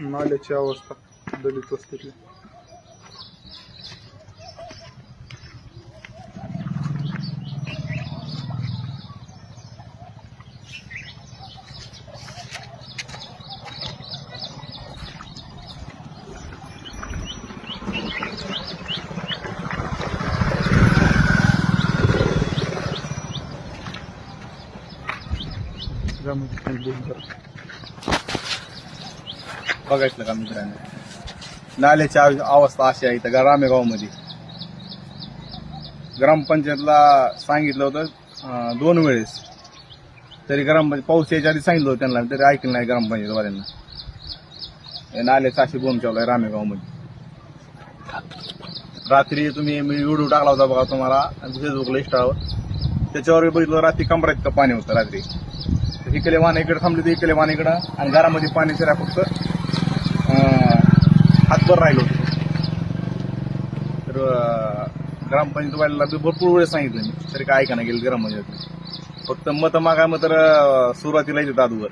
नाल्याची अवस्था दलित वस्तीतली. बघायचं का मित्रांनो, नाल्याची अवस्था अशी आहे इथं रामेगाव मध्ये. ग्रामपंचायतला सांगितलं होतं 2 वेळेस, तरी ग्रामपंचायत पाऊस यायच्या आधी सांगितलं होतं त्यांना, तरी ऐकलं नाही ग्रामपंचायतवाल्यांना. नाल्याचा अशी बोंब चालू आहे रामेगाव मध्ये. रात्री मी व्हिडिओ टाकला होता बघा तुम्हाला फेसबुकला, इंस्टावर. त्याच्यावर बघितलं रात्री कमरा इतकं पाणी होतं रात्री. इकडे वाहन इकडे थांबले तर इकडे वाहन इकडं, आणि घरामध्ये पाणी शिरा फक्त हातभर राहिलं होतं. तर ग्रामपंचायतवाल्याला भरपूर वेळेस सांगितलं मी, तरी काय ऐकायला गेलं ग्रामपंचायत. फक्त मतं मागा तर सुरुवातीला येतात अगोदर.